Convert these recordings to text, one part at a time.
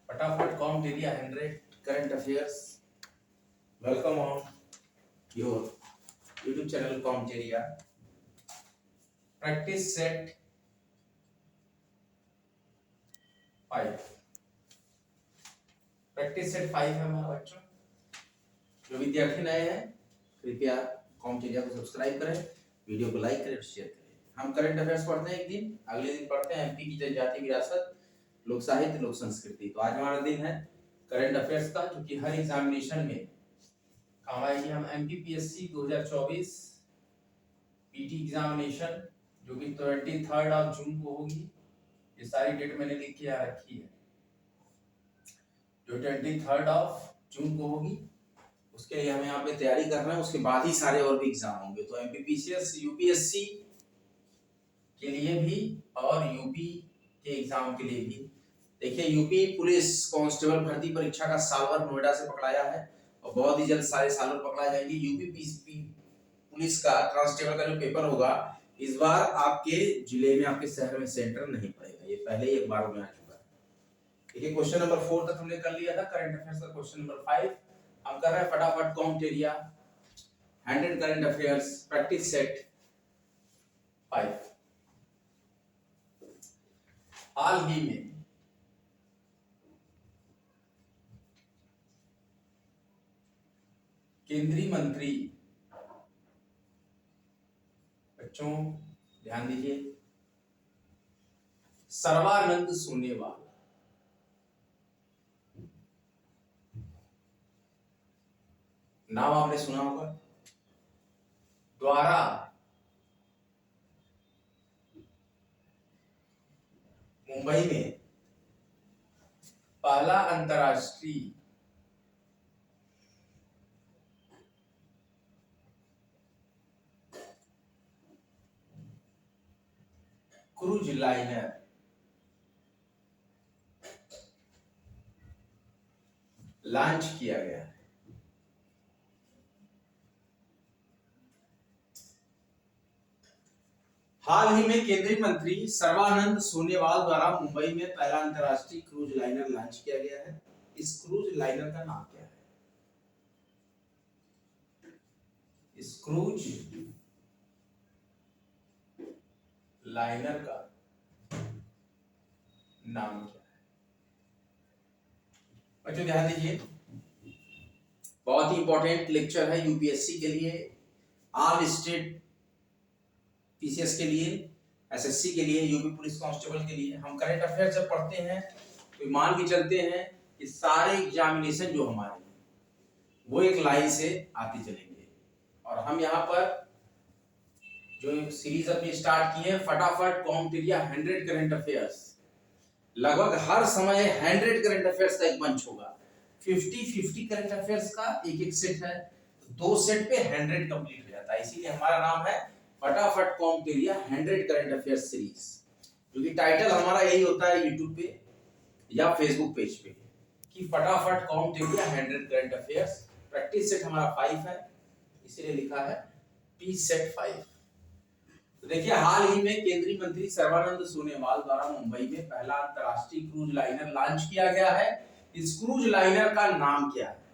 फटाफट count area 100 current affairs. Welcome on your YouTube channel count area. Practice set 5। Practice set 5 है हमारा बच्चों। जो विद्यार्थी नए हैं कृपया काउंट एरिया को सब्सक्राइब करें, वीडियो को लाइक करें और शेयर करें। हम करंट अफेयर्स पढ़ते हैं एक दिन, अगले दिन पढ़ते हैं एमपी की जनजातीय विरासत, लोक साहित्य, लोक संस्कृति। तो आज हमारा दिन है करंट अफेयर्स का, जो कि हर एग्जामिनेशन में काम आएगी। हम एमपीपीएससी 2024 पीटी एग्जामिनेशन जो कि 23 जून को होगी, ये सारी डेट मैंने लिख के यहाँ रखी है। जो 23 जून को होगी उसके लिए हमें यहाँ पे तैयारी करना है। उसके बाद ही सारे और भी एग्जाम होंगे। तो एमपीपीसीएस यूपीएससी के लिए भी और यूपी के एग्जाम के लिए भी। देखिए, यूपी पुलिस कांस्टेबल भर्ती परीक्षा का साल भर नोएडा से पकड़ाया है और बहुत ही जल्द सारे साल भर पकड़ा जाएंगे। यूपी पुलिस का कांस्टेबल का जो पेपर होगा इस बार आपके जिले में, आपके शहर में सेंटर नहीं पड़ेगा। ये पहले ही एक बार में आ चुका है। देखिए, क्वेश्चन नंबर 4 तक हमने कर लिया था करंट अफेयर्स का। क्वेश्चन नंबर 5 हम कर रहे हैं फटाफट count area 100 current affairs practice set 5। हाल ही में केंद्रीय मंत्री, बच्चों ध्यान दीजिए, सर्बानंद सोनोवाल नाम आपने सुना होगा, द्वारा मुंबई में पहला अंतर्राष्ट्रीय क्रूज लाइनर लॉन्च किया गया है। हाल ही में केंद्रीय मंत्री सर्बानंद सोनोवाल द्वारा मुंबई में पहला अंतर्राष्ट्रीय क्रूज लाइनर लॉन्च किया गया है। इस क्रूज लाइनर का नाम क्या है? इस क्रूज लाइनर का नाम क्या है? बच्चों ध्यान दीजिए, बहुत ही इंपॉर्टेंट लेक्चर है यूपीएससी के लिए, ऑल स्टेट पीसीएस के लिए, एसएससी के लिए, यूपी पुलिस कांस्टेबल के लिए। हम करंट अफेयर जब पढ़ते हैं तो मान के चलते हैं कि सारे एग्जामिनेशन जो हमारे वो एक लाइन से आते चलेंगे। और हम यहाँ पर जो सीरीज अपनी स्टार्ट की है फटाफट काउंट एरिया 100 करंट अफेयर्स, लगभग हर समय 100 करंट अफेयर्स का एक मंच होगा। 50-50 करंट अफेयर्स का एक एक सेट है, तो 2 सेट पे 100 कंप्लीट हो जाता है। इसीलिए हमारा नाम है फटाफट count area 100 current affairs series, जो कि टाइटल हमारा यही होता है यूट्यूब पे या फेसबुक पेज पे कि फटाफट count area 100 current affairs. Practice set हमारा 5 है, इसीलिए लिखा है पी सेट 5। तो देखिए, हाल ही में केंद्रीय मंत्री सर्बानंद सोनोवाल द्वारा मुंबई में पहला अंतर्राष्ट्रीय क्रूज लाइनर लॉन्च किया गया है। इस क्रूज लाइनर का नाम क्या है?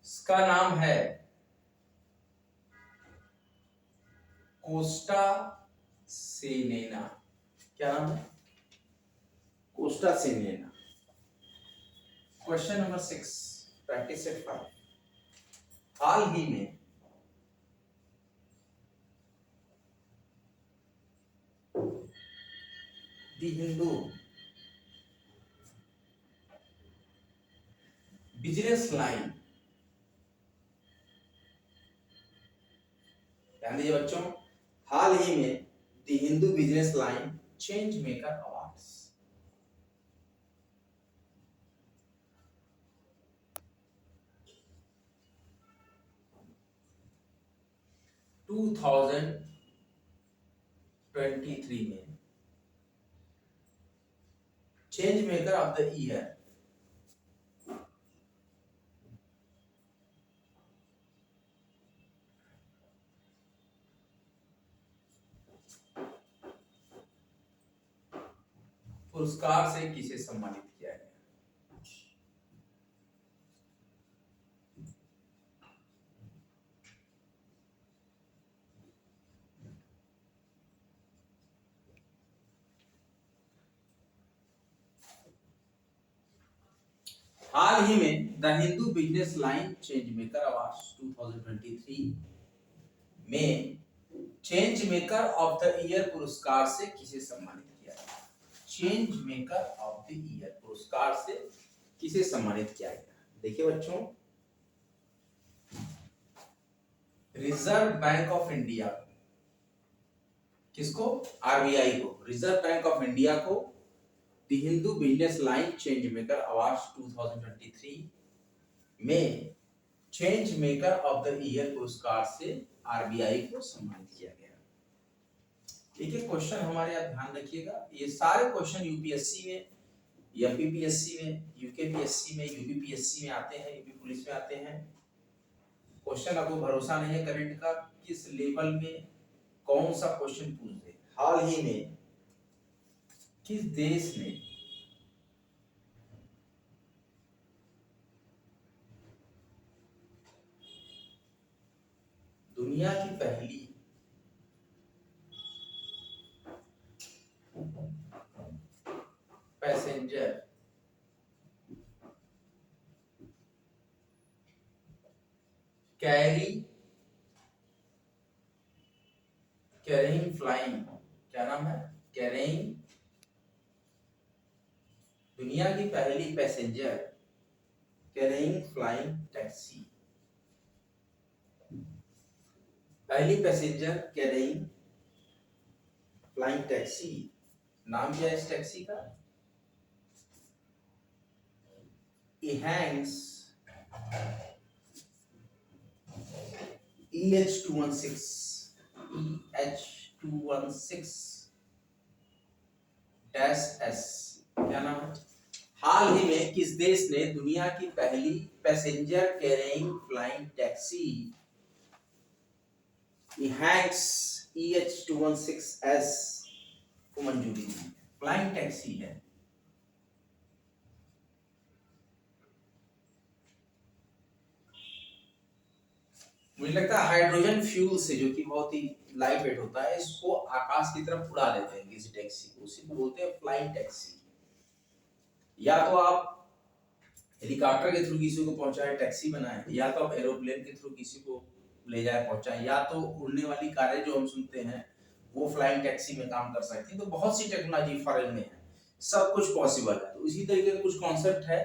इसका नाम है कोस्टा सिनेना। क्या नाम है? कोस्टा सिनेना। Question number 6 practice set 5। हाल ही में द हिंदू बिजनेस लाइन, ध्यान दीजिए बच्चों, हाल ही में the Hindu business line change maker awards 2023 में change maker of the year पुरस्कार से किसे सम्मानित किया गया? हाल ही में the Hindu business line change maker award 2023 में change maker of the year पुरस्कार से किसे सम्मानित किया गया? Change maker of the year पुरस्कार से किसे सम्मानित किया गया? देखिए बच्चों, रिजर्व बैंक ऑफ इंडिया, किसको? आरबीआई को, रिजर्व बैंक ऑफ इंडिया को the Hindu business line change maker award 2023 में change maker of the year पुरस्कार से आरबीआई को सम्मानित किया गया। एक एक क्वेश्चन हमारे यहाँ ध्यान रखिएगा, ये सारे क्वेश्चन यूपीएससी में, एमपीपीएससी में, यूकेपीएससी में, यूपीपीएससी में आते हैं, यूपी पुलिस में आते हैं। क्वेश्चन आपको भरोसा नहीं है करंट का, किस लेवल में कौन सा क्वेश्चन पूछ दे। हाल ही में किस देश ने दुनिया की पहली पैसेंजर कैरिंग फ्लाइंग, क्या नाम है? कैरिंग, दुनिया की पहली पैसेंजर कैरिंग फ्लाइंग टैक्सी, पहली पैसेंजर कैरिंग फ्लाइंग टैक्सी, नाम क्या है इस टैक्सी का? इहैंग्स EH216 EH216-S, क्या नाम है? हाल ही में किस देश ने दुनिया की पहली passenger carrying flying taxi EHang's EH216-S को मंजूरी दी? फ्लाइंग टैक्सी है। मुझे लगता है हाइड्रोजन फ्यूल से, जो कि बहुत ही लाइट वेट होता है, इसको आकाश की तरफ उड़ा देते हैं किसी टैक्सी को, उसी को बोलते हैं फ्लाइंग टैक्सी। या तो आप हेलीकॉप्टर के थ्रू किसी को पहुंचाए, टैक्सी बनाए, या तो आप एरोप्लेन के थ्रू किसी को ले जाए पहुंचाए, या तो उड़ने वाली कारें जो हम सुनते हैं वो फ्लाइंग टैक्सी में काम कर सकती हैं। तो बहुत सी टेक्नोलॉजी फॉरेन में है, सब कुछ पॉसिबल है। तो इसी तरीके का कुछ कॉन्सेप्ट है।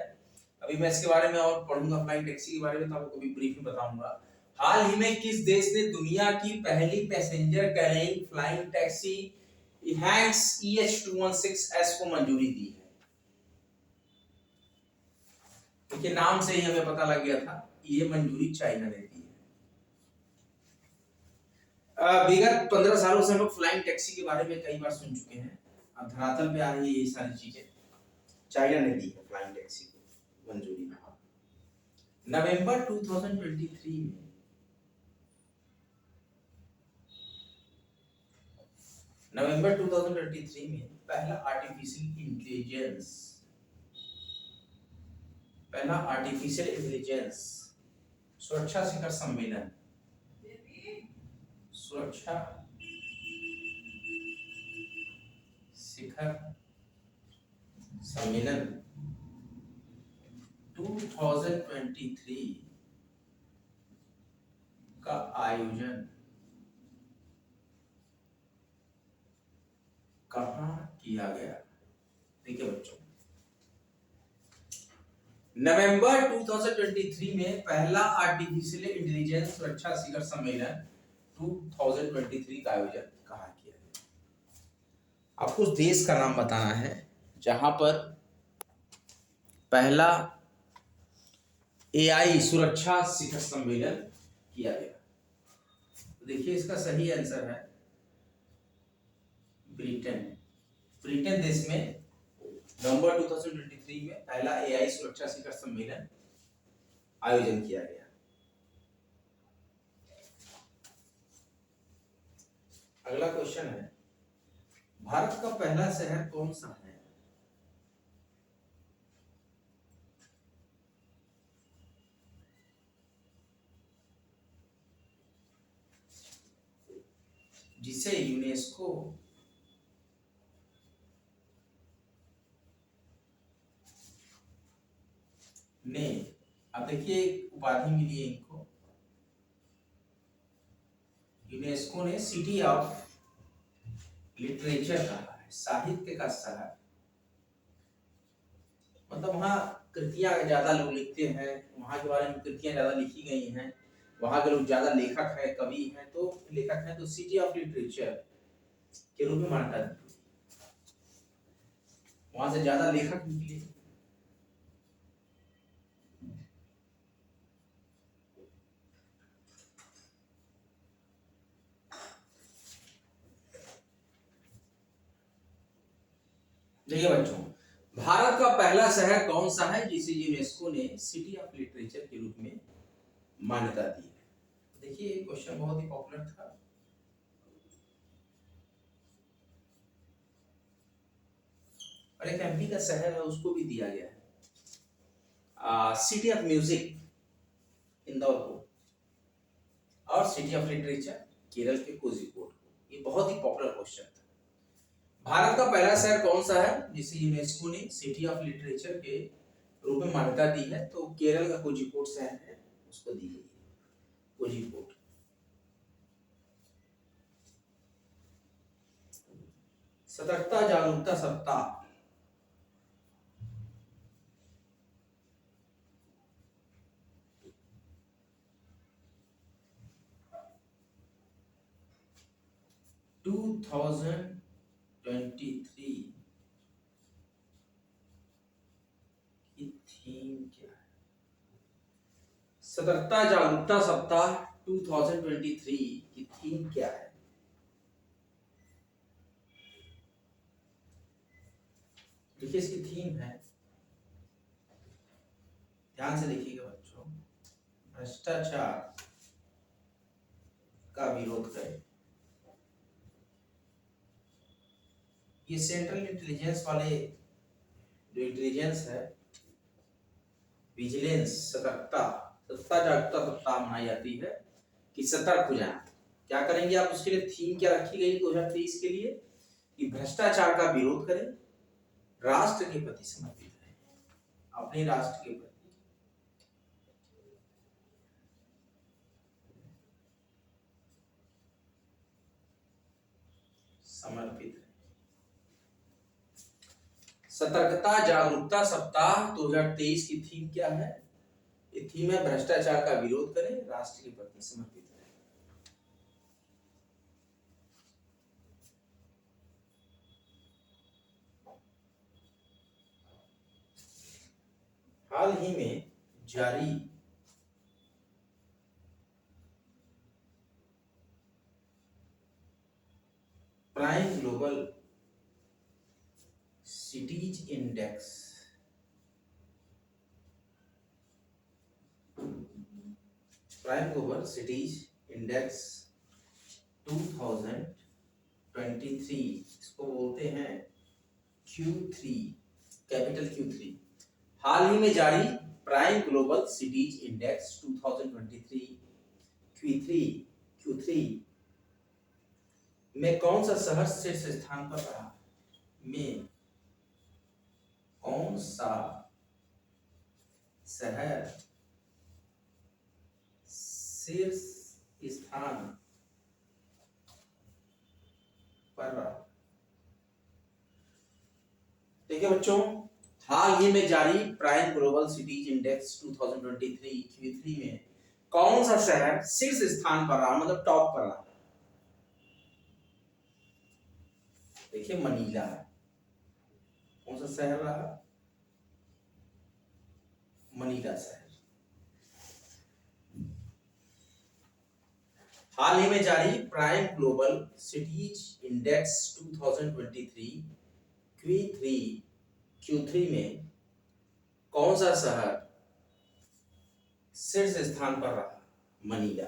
अभी मैं इसके बारे में और पढ़ूंगा, फ्लाइंग टैक्सी के बारे में, तो आपको कभी ब्रीफ में बताऊंगा। हाल ही में किस देश ने दुनिया की पहली passenger carrying flying taxi EHang's EH216-S को मंजूरी दी है? देखिए, नाम से ही हमें पता लग गया था, ये मंजूरी चाइना ने दी है। विगत 15 सालों से हम लोग फ्लाइंग टैक्सी के बारे में कई बार सुन चुके हैं, अब धरातल पे आ रही है ये सारी चीजें। चाइना ने दी है फ्लाइंग टैक्सी को मंजूरी। नवंबर 2023 में पहला आर्टिफिशियल इंटेलिजेंस सुरक्षा शिखर सम्मेलन, सुरक्षा शिखर सम्मेलन 2023 का आयोजन कहां किया गया? देखिए बच्चों, नवंबर 2023 में पहला आर्टिफिशियल इंटेलिजेंस सुरक्षा शिखर सम्मेलन 2023 का आयोजन कहां किया गया? आपको उस देश का नाम बताना है जहां पर पहला AI सुरक्षा शिखर सम्मेलन किया गया। तो देखिए, इसका सही आंसर है ब्रिटेन। ब्रिटेन देश में नवंबर 2023 में पहला AI सुरक्षा शिखर सम्मेलन आयोजन किया गया। अगला क्वेश्चन है, भारत का पहला शहर कौन सा है जिसे यूनेस्को ने, अब देखिए एक उपाधि मिली है इनको, यूनेस्को ने सिटी ऑफ लिटरेचर कहा है, साहित्य का शहर। मतलब वहाँ कृतियां ज्यादा लोग लिखते हैं, वहाँ के बारे में कृतियां ज्यादा लिखी गई हैं, वहाँ के लोग ज्यादा लेखक है, कवि हैं, तो लेखक हैं, तो सिटी ऑफ लिटरेचर के रूप में मानता है, वहां से ज्यादा लेखक निकले। देखिए बच्चों, भारत का पहला शहर कौन सा है जिसे यूनेस्को ने सिटी ऑफ लिटरेचर के रूप में मान्यता दी है? देखिए ये क्वेश्चन बहुत ही पॉपुलर था। और एक एमपी का शहर है उसको भी दिया गया है, सिटी ऑफ म्यूजिक इंदौर को, और सिटी ऑफ लिटरेचर केरल के कोझिकोड को। ये बहुत ही पॉपुलर क्वेश्चन था। भारत का पहला शहर कौन सा है जिसे यूनेस्को ने सिटी ऑफ लिटरेचर के रूप में मान्यता दी है? तो केरल का कोझिकोड शहर है, उसको दी गई है कोझिकोड। सतर्कता जागरूकता सप्ताह, टू 2023 की थीम क्या है? सतर्कता जागरूकता सप्ताह 2023 की थीम क्या है? देखिए इसकी थीम है, ध्यान से देखिएगा बच्चों, भ्रष्टाचार का विरोध करें। ये सेंट्रल इंटेलिजेंस वाले जो इंटेलिजेंस है, विजिलेंस, सतर्कता जागरूकता सप्ताह मनाई जाती है कि सतर्क हो जाए। क्या करेंगे आप? उसके लिए थीम क्या रखी गई 2023 के लिए कि भ्रष्टाचार का विरोध करें, राष्ट्र के प्रति समर्पित रहें, अपने राष्ट्र के प्रति समर्पित रहें। सतर्कता जागरूकता सप्ताह 2023 की थीम क्या है? ये थीम है भ्रष्टाचार का विरोध करें, राष्ट्र के प्रति समर्पित रहें। हाल ही में जारी prime global cities index, prime global cities index 2023, इसको बोलते हैं Q3, कैपिटल Q3। हाल ही में जारी prime global cities index 2023 Q3 में कौन सा शहर शीर्ष स्थान पर रहा? में कौन सा शहर शीर्ष स्थान पर रहा? देखिए बच्चों, हाल ही में जारी prime global cities index 2023 Q3 में कौन सा शहर शीर्ष स्थान पर रहा, मतलब टॉप पर रहा? देखिए मनीला है। कौन सा शहर रहा? मनीला शहर। हाल ही में जारी prime global cities index 2023 Q3 में कौन सा शहर शीर्ष स्थान पर रहा? मनीला।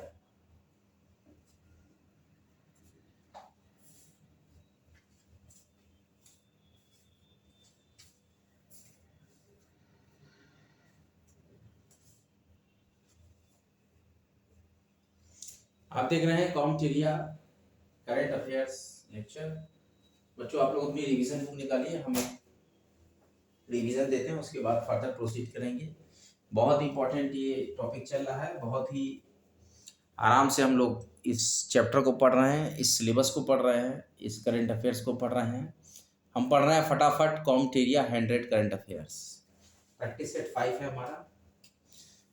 आप देख रहे हैं कॉम्टेरिया करंट अफेयर्स लेक्चर। बच्चों आप लोग अपनी रिवीजन बुक निकालिए, हम रिवीजन देते हैं, उसके बाद फर्दर प्रोसीड करेंगे। बहुत इंपॉर्टेंट ये टॉपिक चल रहा है, बहुत ही आराम से हम लोग इस चैप्टर को पढ़ रहे हैं, इस सिलेबस को पढ़ रहे हैं, इस करंट अफेयर्स को पढ़ रहे हैं। हम पढ़ रहे हैं फटाफट कॉम्टेरिया 100 करंट अफेयर्स। प्रैक्टिस सेट 5 है हमारा।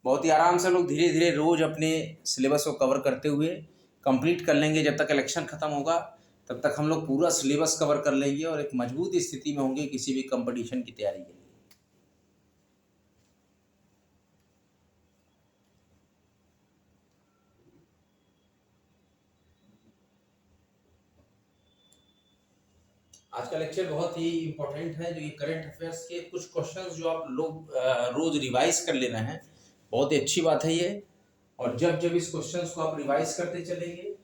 बहुत ही आराम से लोग धीरे धीरे रोज अपने सिलेबस को कवर करते हुए कंप्लीट कर लेंगे। जब तक इलेक्शन खत्म होगा तब तक हम लोग पूरा सिलेबस कवर कर लेंगे और एक मजबूत स्थिति में होंगे किसी भी कंपटीशन की तैयारी के लिए। आज का लेक्चर बहुत ही इंपॉर्टेंट है। जो ये करंट अफेयर्स के कुछ क्वेश्चंस जो आप लोग रोज रिवाइज कर ले रहे हैं, बहुत ही अच्छी बात है ये। और जब जब इस क्वेश्चंस को आप रिवाइज करते चलेंगे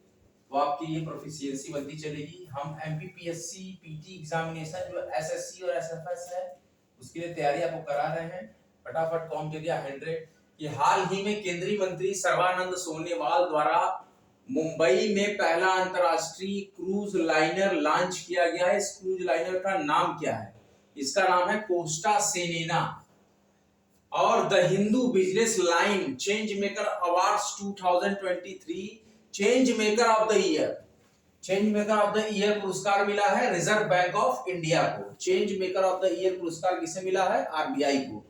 तो आपकी ये प्रोफिशिएंसी बनती चलेगी। हम एमपीपीएससी पीटी एग्जामिनेशन जो एसएससी और एसएफएस है उसके लिए तैयारी आपको करा रहे हैं। फटाफट कॉम्टेरिया 100 ये हाल ही में केंद्रीय मंत्री सर्बानंद सोनोवाल द्वारा मुंबई में पहला अंतरराष्ट्रीय क्रूज लाइनर लॉन्च किया गया है। इस क्रूज लाइनर का नाम क्या है? इसका नाम है कोस्टा सेनेना। और the Hindu business line change maker awards 2023 change maker of the year, change maker of the year पुरस्कार मिला है रिजर्व बैंक ऑफ इंडिया को। Change maker of the year पुरस्कार किसे मिला है? आरबीआई को।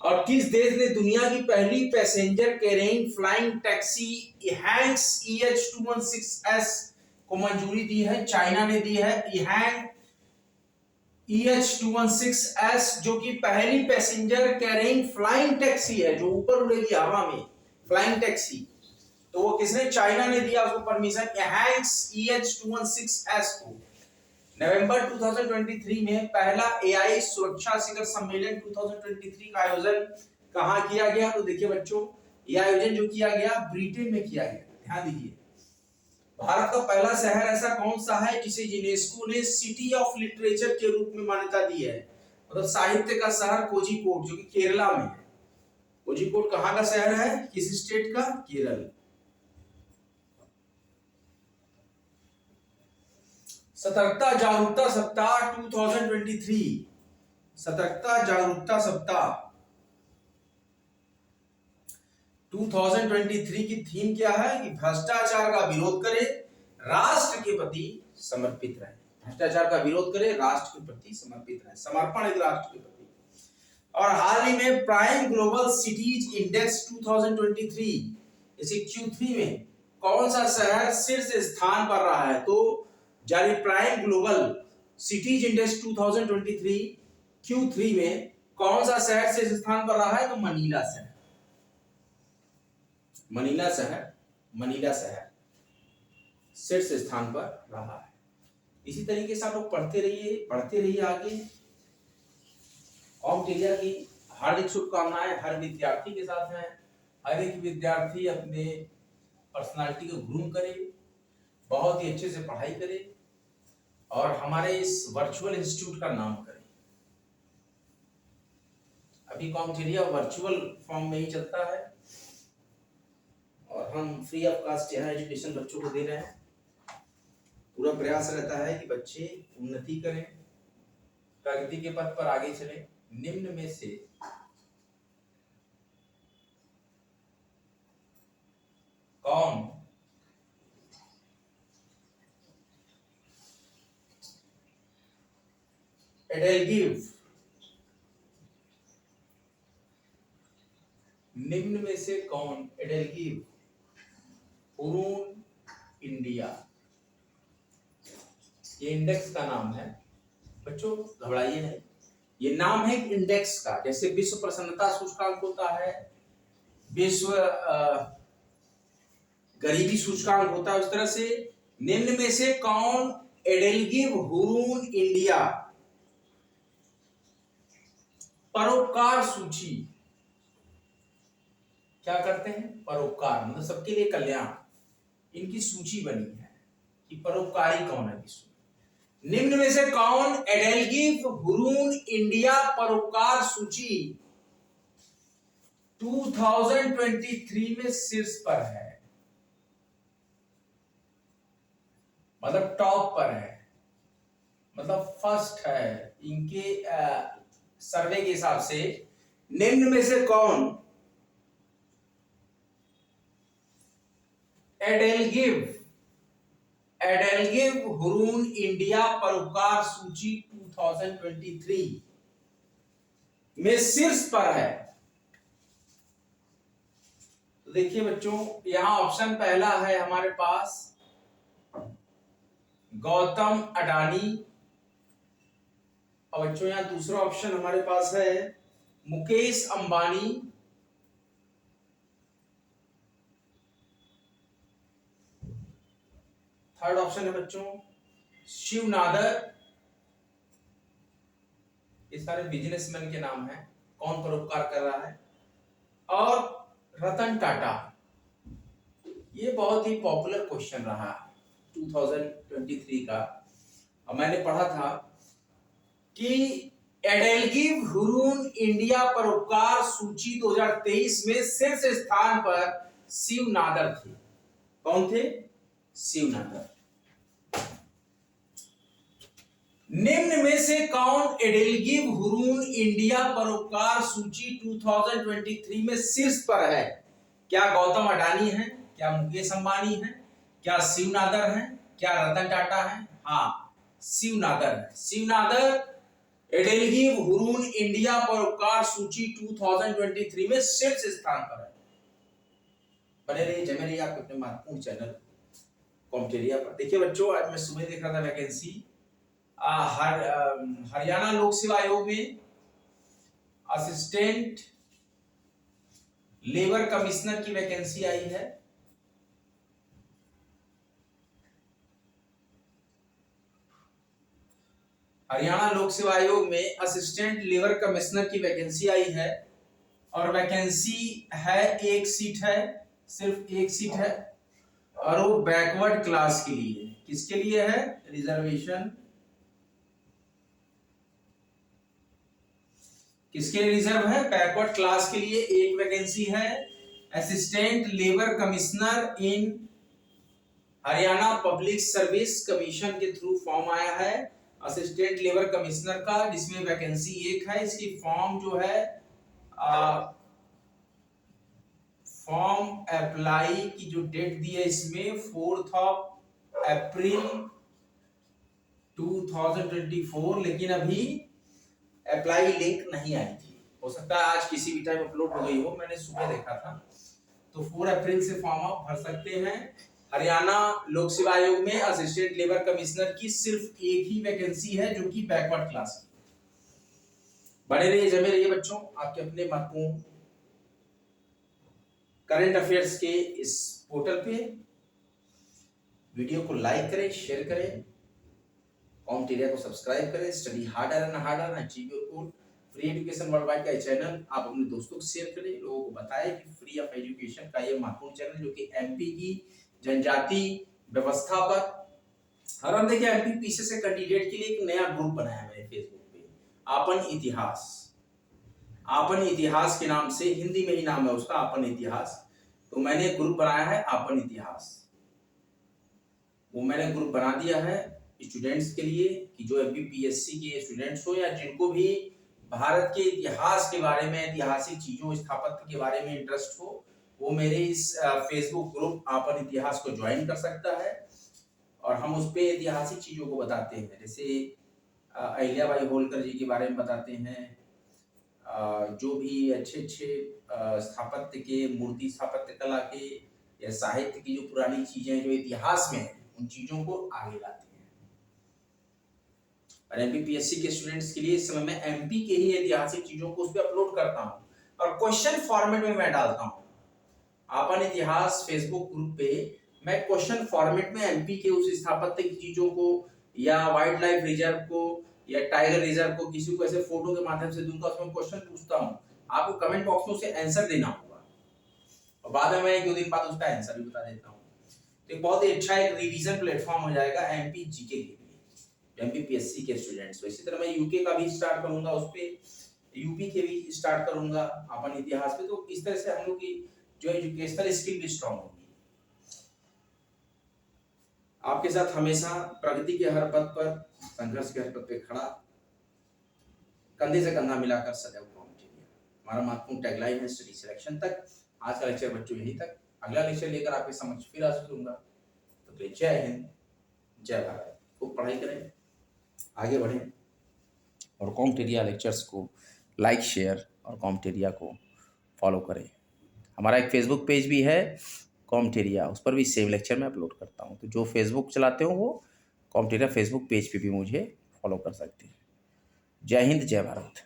और किस देश ने दुनिया की पहली passenger carrying flying taxi EHang's EH216S को मंजूरी दी है? चाइना ने दी है। इहैंग EH216S जो कि पहली पैसेंजर कैरिंग फ्लाइंग टैक्सी है, जो ऊपर उड़ेगी हवा में, फ्लाइंग टैक्सी, तो वो किसने? चाइना ने दिया उसको परमिशन, इहैंग्स EH216S को। नवंबर 2023 में पहला AI सुरक्षा शिखर सम्मेलन 2023 का आयोजन कहां किया गया? तो देखिए बच्चों, यह आयोजन जो किया गया ब्रिटेन में किया गया। ध्यान दीजिए, भारत का पहला शहर ऐसा कौन सा है जिसे यूनेस्को ने सिटी ऑफ लिटरेचर के रूप में मान्यता दी है? मतलब साहित्य का शहर कोझिकोड, जो कि केरला में है। कोझिकोड कहां का शहर है? किस स्टेट का? केरल। सतर्कता जागरूकता सप्ताह 2023, सतर्कता जागरूकता सप्ताह 2023 की थीम क्या है? कि भ्रष्टाचार का विरोध करें, राष्ट्र के प्रति समर्पित रहें। भ्रष्टाचार का विरोध करें, राष्ट्र के प्रति समर्पित रहें, समर्पण है राष्ट्र के प्रति। और हाल ही में प्राइम ग्लोबल सिटीज इंडेक्स 2023 इसी Q3 में कौन सा शहर शीर्ष स्थान पर रहा है? तो जारी prime global cities index 2023 Q3 में कौन सा शहर शीर्ष स्थान पर रहा है? तो मनीला शहर, मनीला शहर, मनीला शहर शीर्ष स्थान पर रहा है। इसी तरीके से आप लोग पढ़ते रहिए आगे। कॉम्टेरिया की हार्दिक शुभकामनाएं हर विद्यार्थी के साथ हैं। हर एक विद्यार्थी अपने पर्सनालिटी को ग्रूम करे, बहुत ही अच्छे से पढ़ाई करे और हमारे इस वर्चुअल इंस्टीट्यूट का नाम करें। अभी कॉम्टेरिया वर्चुअल फॉर्म में ही चलता है और हम फ्री ऑफ कास्ट यहाँ एजुकेशन बच्चों को दे रहे हैं। पूरा प्रयास रहता है कि बच्चे उन्नति करें, प्रगति के पथ पर आगे चलें। निम्न में से कौन एडेलगिव, निम्न में से कौन एडेलगिव हुरून इंडिया, ये इंडेक्स का नाम है बच्चों, घबराइए नहीं। ये नाम है इंडेक्स का। जैसे विश्व प्रसन्नता सूचकांक होता है, विश्व गरीबी सूचकांक होता है, उस तरह से निम्न में से कौन एडेलगिव हुरून इंडिया परोपकार सूची, क्या करते हैं? परोपकार, मतलब सबके लिए कल्याण, इनकी सूची बनी है कि परोपकारी कौन है विश्व। निम्न में से कौन एडेलगिव हुरून इंडिया परोपकार सूची 2023 में शीर्ष पर है? मतलब टॉप पर है, मतलब फर्स्ट है इनके सर्वे के हिसाब से। निम्न में से कौन एडेलगिव हुरून इंडिया परोपकार सूची 2023 में शीर्ष पर है? तो देखिए बच्चों, यहां ऑप्शन पहला है हमारे पास गौतम अडानी, और बच्चों यहां दूसरा ऑप्शन हमारे पास है मुकेश अंबानी, थर्ड ऑप्शन है बच्चों शिव नादर। ये सारे बिजनेसमैन के नाम हैं, कौन परोपकार कर रहा है। और रतन टाटा। ये बहुत ही पॉपुलर क्वेश्चन रहा 2023 का, और मैंने पढ़ा था कि एडेलगिव हुरून इंडिया परोपकार सूची 2023 में शीर्ष स्थान पर शिव नादर थे। कौन थे? शिव नादर। निम्न में से कौन एडेलगिव हुरून इंडिया परोपकार सूची 2023 में शीर्ष पर है? क्या गौतम अडानी है, क्या मुकेश अंबानी है, क्या शिव नादर है, क्या रतन टाटा है? हाँ, शिव नादर है। शिव नादर एडेलगिव हुरून इंडिया परोपकार सूची 2023 में शीर्ष स्थान पर है। बने रहिए, जमे रहिए आपके अपने महत्वपूर्ण चैनल कॉम्पिटेरिया पर। देखिए बच्चों, आज मैं सुबह देख रहा था वैकेंसी हरियाणा लोक सेवा आयोग में असिस्टेंट लेबर कमिश्नर की वैकेंसी आई है। हरियाणा लोक सेवा आयोग में असिस्टेंट लेबर कमिश्नर की वैकेंसी आई है, और वैकेंसी है, एक सीट है, सिर्फ एक सीट है, और वो बैकवर्ड क्लास के लिए। किसके लिए है? रिजर्वेशन। किसके लिए रिजर्व है? बैकवर्ड क्लास के लिए एक वैकेंसी है। असिस्टेंट लेबर कमिश्नर इन हरियाणा पब्लिक सर्विस कमीशन के थ्रू फॉर्म आया है असिस्टेंट लेबर कमिश्नर का, जिसमें वैकेंसी एक है। इसकी फॉर्म जो है फॉर्म अप्लाई की जो डेट दी है इसमें 4 अप्रैल 2024, लेकिन अभी अप्लाई लिंक नहीं आई थी। हो सकता है आज किसी भी टाइम अपलोड हो गई हो, मैंने सुबह देखा था। तो 4 अप्रैल से फॉर्म आप भर सकते हैं। हरियाणा लोक सेवा आयोग में असिस्टेंट लेबर कमिश्नर की सिर्फ एक ही वैकेंसी है, जो कि बैकवर्ड क्लास की। बने रहिए, जमे रहिए बच्चों आपके अपने महत्वपूर्ण करंट अफेयर्स के इस पोर्टल पे। वीडियो को लाइक करें, शेयर करें, कॉम्पिटेरिया को सब्सक्राइब करें। Study harder and harder, achieve your goal. Free education world wide का ये चैनल आप अपने दोस्तों को शेयर करें, लोगों को बताएं कि फ्री ऑफ एजुकेशन का ये महत्वपूर्ण चैनल, जो कि एमपी की जनजाति व्यवस्था पर। और हम देखिए एमपी पीछे से कैंडिडेट के लिए एक नया ग्रुप बनाया है मैंने फेसबुक पे, आपन इतिहास। आपन इतिहास के नाम से, हिंदी में ही नाम है उसका, आपन इतिहास। तो मैंने ग्रुप बनाया है आपन इतिहास। वो मैंने ग्रुप बना दिया है स्टूडेंट्स के लिए, कि जो एमपीपीएससी के स्टूडेंट्स हो या जिनको भी भारत के इतिहास के बारे में, ऐतिहासिक चीजों, स्थापत्य के बारे में इंटरेस्ट हो, वो मेरे इस फेसबुक ग्रुप आपन इतिहास को ज्वाइन कर सकता है। और हम उस पे ऐतिहासिक चीजों को बताते हैं, जैसे अहिल्याबाई होलकर जी के बारे में बताते हैं, जो भी अच्छे अच्छे स्थापत्य के, मूर्ति स्थापत्य कला के या साहित्य की जो पुरानी चीजें जो इतिहास में है, उन चीजों को आगे लाते हैं। और एमपीपीएससी के स्टूडेंट्स के लिए इस समय मैं एमपी के ही ऐतिहासिक चीजों को उस पर अपलोड करता हूँ, और क्वेश्चन फॉर्मेट में मैं डालता हूँ। आपन इतिहास फेसबुक ग्रुप पे मैं क्वेश्चन फॉर्मेट में एमपी के उस स्थापत्य की चीजों को, या वाइल्ड लाइफ रिजर्व को, या टाइगर रिजर्व को किसी को ऐसे फोटो के माध्यम से दूंगा, उसमें क्वेश्चन पूछता हूँ, आपको कमेंट बॉक्स में उसे आंसर देना होगा, और बाद में मैं 1-2 दिन बाद उसका आंसर भी बता देता हूँ। तो एक बहुत ही अच्छा एक रिवीजन प्लेटफॉर्म हो जाएगा एमपी जीके के लिए, एमपीपीएससी के स्टूडेंट्स। इसी तरह मैं यूके का भी स्टार्ट करूंगा, उस पे यूपी के भी स्टार्ट करूंगा अपन इतिहास पे। तो इस तरह से हम लोग की जो एजुकेशनल स्किल भी स्ट्रांग होगी। आपके साथ हमेशा प्रगति के हर पथ पर, संघर्ष के हर पथ पे खड़ा, कंधे से कंधा मिलाकर सदैव कॉम्पिटेटिव। हमारा महत्वपूर्ण टैगलाइन है स्टडी सिलेक्शन तक। आज का लेक्चर बच्चों यहीं तक। अगला लेक्चर लेकर आपके समक्ष फिर हाजिर होऊंगा। तो जय हिंद, जय भारत। खूब पढ़ाई करें, आगे बढ़ें और कॉम्पिटेटिव लेक्चर्स को लाइक, शेयर और कॉम्पिटेटिव को फॉलो करें। हमारा एक फेसबुक पेज भी है कॉम्पिटेटिव, उस पर भी सेव लेक्चर में अपलोड करता हूँ। तो जो फेसबुक चलाते हो वो कॉम्पिटेटिव फेसबुक पेज पे भी मुझे फॉलो कर सकते हैं। जय हिंद, जय भारत।